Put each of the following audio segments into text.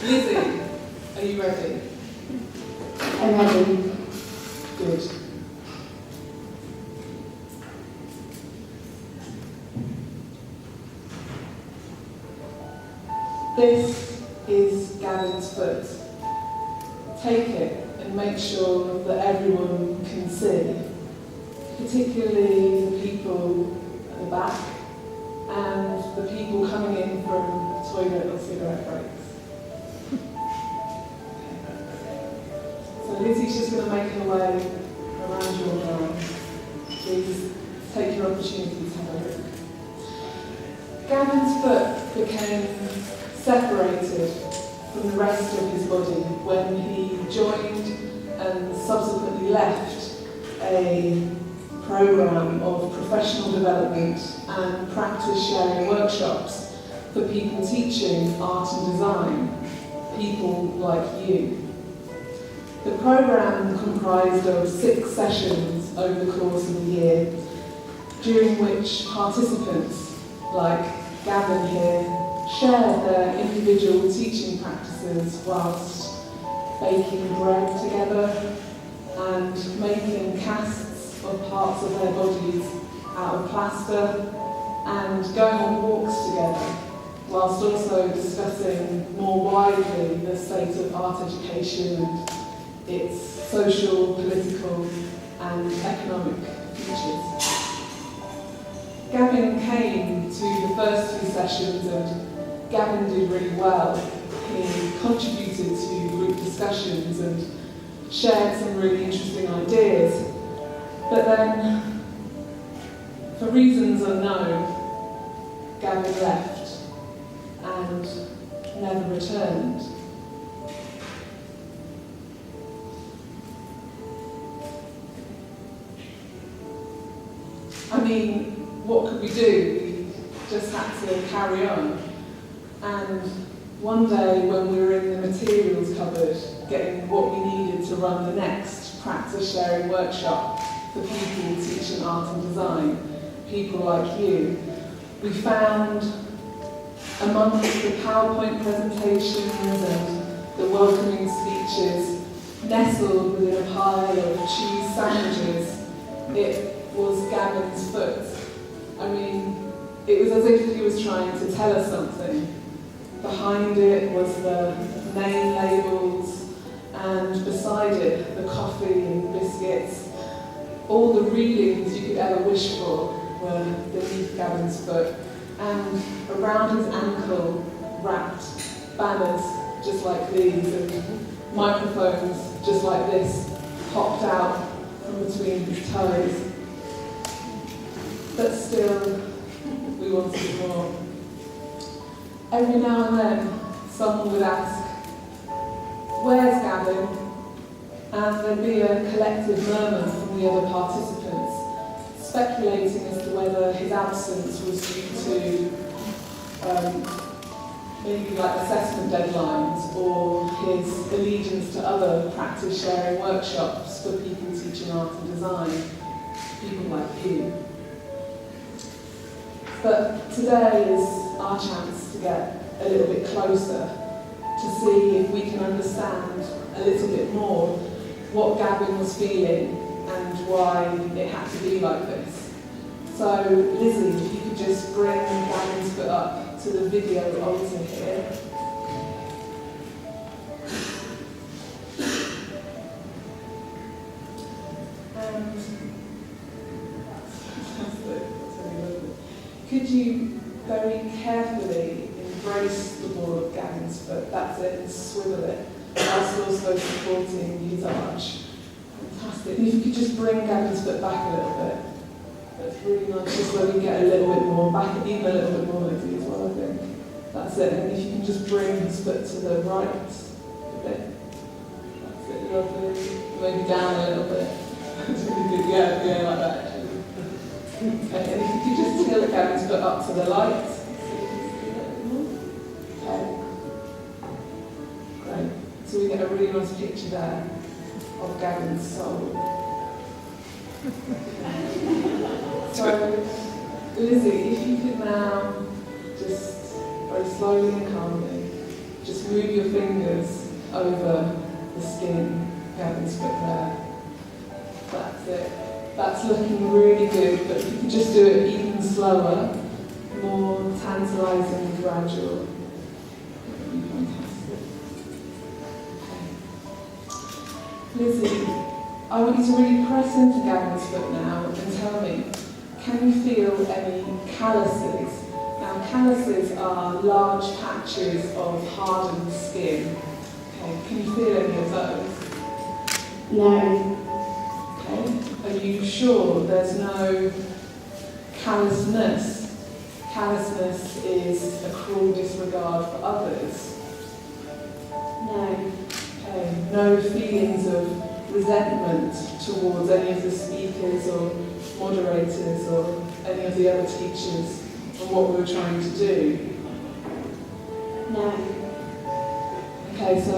Lizzie, are you ready? I'm ready. Good. This is Gavin's foot. Take it and make sure that everyone can see, particularly the people at the back and the people coming in from toilet or cigarette breaks. So Lizzie's just going to make her way around your drawing. Please take your opportunity to have a look. Gavin's foot became separated from the rest of his body when he joined and subsequently left a programme of professional development and practice sharing workshops for people teaching art and design, people like you. The programme comprised of 6 sessions over the course of the year, during which participants, like Gavin here, shared their individual teaching practices whilst baking bread together and making casts of parts of their bodies out of plaster and going on walks together, whilst also discussing more widely the state of art education and its social, political and economic futures. Gavin came to the first 2 sessions and Gavin did really well. He contributed to group discussions and shared some really interesting ideas. But then, for reasons unknown, Gavin left and never returned. I mean, what could we do? We just had to carry on. And one day when we were in the materials cupboard getting what we needed to run the next practice sharing workshop for people teaching art and design, people like you, we found amongst the PowerPoint presentations and the welcoming speeches, nestled within a pile of cheese sandwiches, it was Gavin's foot. I mean, it was as if he was trying to tell us something. Behind it was the name labels, and beside it the coffee and biscuits. All the readings you could ever wish for were beneath Gavin's foot, and around his ankle wrapped banners just like these, and microphones just like this popped out from between his toes. But still, we wanted more. Every now and then, someone would ask, "Where's Gavin?" And there'd be a collective murmur from the other participants, speculating as to whether his absence was due to maybe like assessment deadlines or his allegiance to other practice sharing workshops for people teaching art and design, people like you. But today is our chance to get a little bit closer, to see if we can understand a little bit more what Gavin was feeling and why it had to be like this. So Lizzie, if you could just bring Gavin's foot up to the video altar here. And could you very carefully embrace the ball of Gavin's foot, that's it, and swivel it, whilst also supporting his arch. Fantastic. And if you could just bring Gavin's foot back a little bit. That's really nice, just so we get a little bit more, back even a little bit more Lizzie as well, I think. That's it, and if you can just bring his foot to the right a bit. That's it, lovely. Maybe down a little bit. That's really good, yeah, like that actually. Okay, and if you could just tilt Gavin's foot up to the light. Okay. Great. So we get a really nice picture there of Gavin's soul. So, Lizzie, if you could now just very slowly and calmly Just move your fingers over the skin, Gavin's foot there. That's it. That's looking really good, but you can just do it even slower, more tantalising and gradual. That'd be fantastic. Okay. Lizzie, I want you to really press into Gavin's foot now and tell me, can you feel any calluses? Now, calluses are large patches of hardened skin. Okay, can you feel any of those? No. Okay. Are you sure there's no callousness? Callousness is a cruel disregard for others. No. Okay. No feelings of resentment towards any of the speakers or moderators or any of the other teachers on what we were trying to do? No. Okay, so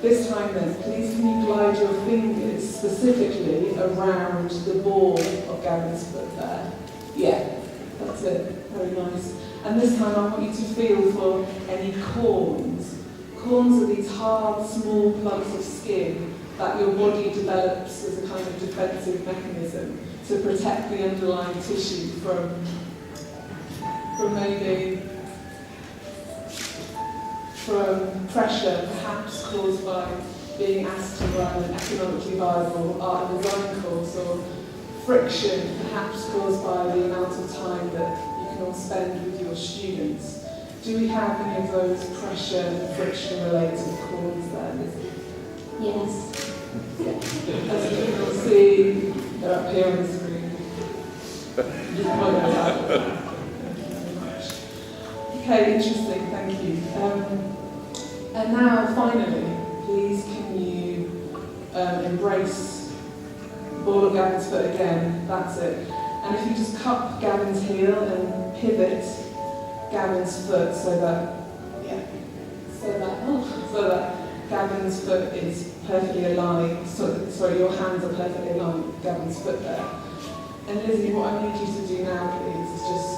this time then, please can you glide your fingers specifically around the ball of Gavin's foot there? Yeah, that's it. Very nice. And this time I want you to feel for any corns. Corns are these hard, small plugs of skin that your body develops as a kind of defensive mechanism to protect the underlying tissue from maybe from pressure perhaps caused by being asked to run an economically viable art and design course, or friction perhaps caused by the amount of time that you can all spend with your students. Do we have any of those pressure and friction related corns there, Lizzie? Yes. As you can see, they're up here on the screen. Thank you very much. Okay, interesting, thank you. And now, finally, please can you embrace the ball of Gavin's foot again, that's it. And if you just cup Gavin's heel and pivot Gavin's foot so that Gavin's foot is perfectly aligned, sorry, your hands are perfectly aligned with Gavin's foot there. And Lizzie, what I need you to do now, please, is just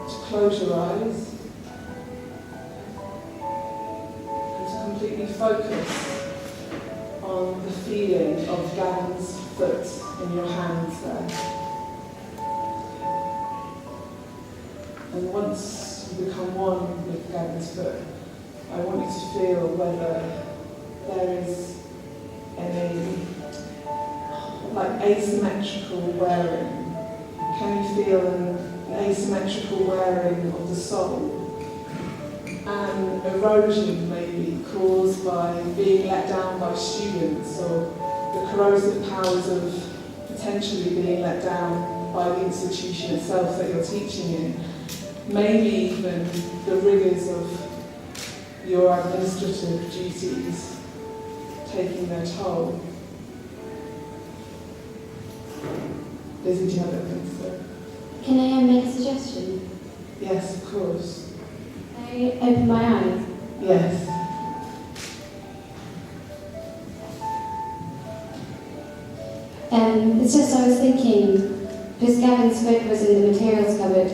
to close your eyes and to completely focus on the feeling of Gavin's foot in your hands there. And once you become one with Gavin's foot, I want you to feel whether there is any asymmetrical wearing. Can you feel an asymmetrical wearing of the soul? And erosion maybe caused by being let down by students, or the corrosive powers of potentially being let down by the institution itself that you're teaching in. Maybe even the rigours of your administrative duties taking their toll. Lizzie, do you have anything to say? Can I make a suggestion? Yes, of course. Can I open my eyes? Yes. It's just I was thinking, because Gavin's foot was in the materials cupboard,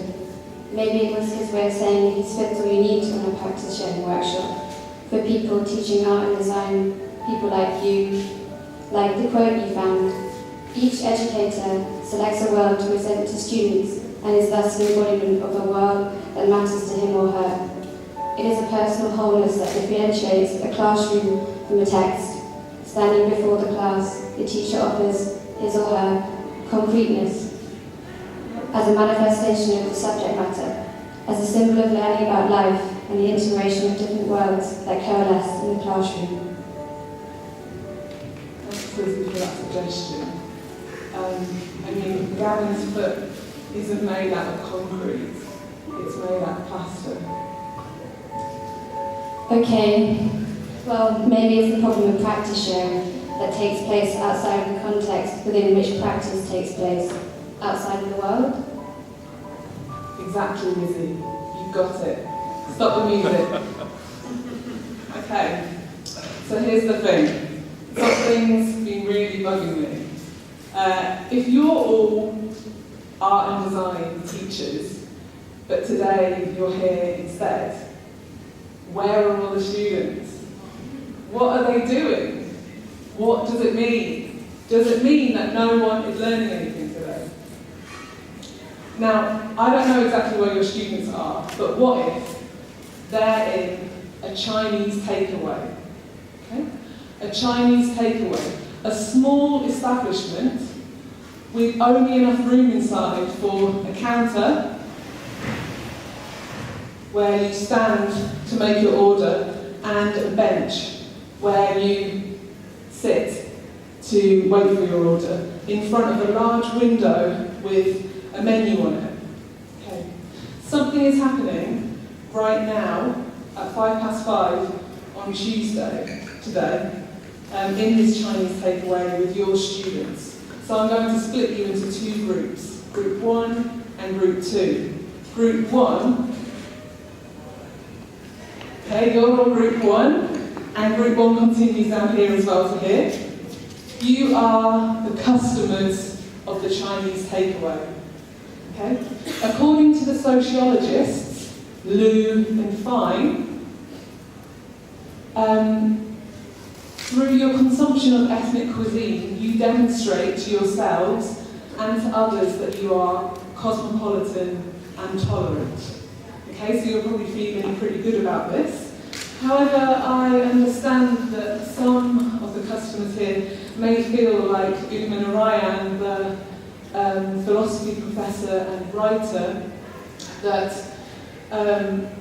maybe it was his way of saying his foot's all you need on a practice sharing workshop for people teaching art and design, people like you, like the quote you found. Each educator selects a world to present to students and is thus an embodiment of a world that matters to him or her. It is a personal wholeness that differentiates a classroom from a text. Standing before the class, the teacher offers his or her concreteness as a manifestation of the subject matter, as a symbol of learning about life and the integration of different worlds that coalesce in the classroom. Thanks, Lizzie, for that suggestion. Gavin's foot isn't made out of concrete, it's made out of plaster. Okay, well, maybe it's the problem of practice sharing that takes place outside of the context within which practice takes place, outside of the world. Exactly, Lizzie. You've got it. Stop the music. Okay. So here's the thing. Something's been really bugging me. If you're all art and design teachers, but today you're here instead, Where are all the students? What are they doing? What does it mean? Does it mean that no one is learning anything today? Now, I don't know exactly where your students are, but what if they're in a Chinese takeaway? Okay? A Chinese takeaway. A small establishment with only enough room inside for a counter where you stand to make your order and a bench where you sit to wait for your order in front of a large window with a menu on it. Okay. Something is happening right now at 5:05 on Tuesday, today, in this Chinese takeaway with your students. So I'm going to split you into two groups, Group 1 and Group 2. Group 1, okay, you're on Group 1, and Group 1 continues down here as well to here. You are the customers of the Chinese takeaway. Okay? According to the sociologists, Liu and Fine, through your consumption of ethnic cuisine, you demonstrate to yourselves and to others that you are cosmopolitan and tolerant. Okay, so you're probably feeling pretty good about this. However, I understand that some of the customers here may feel like Uma Narayan, the philosophy professor and writer, that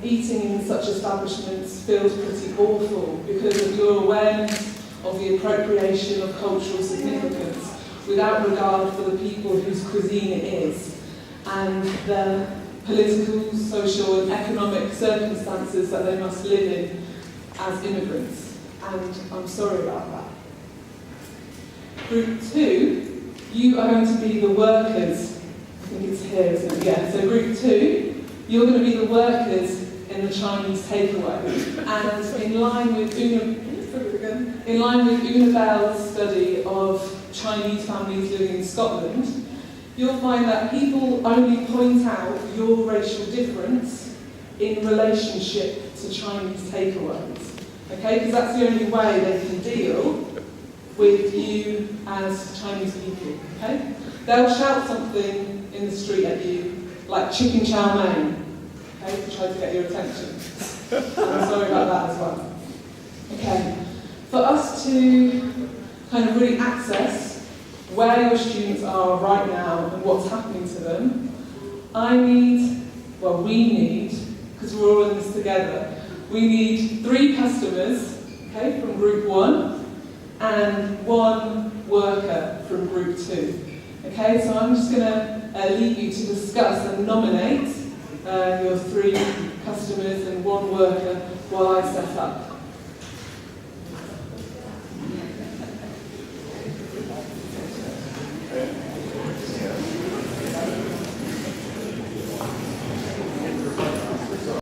eating in such establishments feels pretty awful because of your awareness of the appropriation of cultural significance without regard for the people whose cuisine it is and the political, social and economic circumstances that they must live in as immigrants. And I'm sorry about that. Group 2, you are going to be the workers. I think it's here, isn't it? Yeah, so Group 2, you're going to be the workers in the Chinese takeaway. And in line with Una Bell's study of Chinese families living in Scotland, you'll find that people only point out your racial difference in relationship to Chinese takeaways. Okay, because that's the only way they can deal with you as Chinese people. Okay? They'll shout something in the street at you, like chicken chow mein, okay, to try to get your attention. I'm sorry about that as well. Okay, for us to kind of really access where your students are right now and what's happening to them, we need, because we're all in this together, we need 3 customers, okay, from Group 1 and 1 worker from Group 2. Okay, so I'm just going to leave you to discuss and nominate your 3 customers and 1 worker while I set up.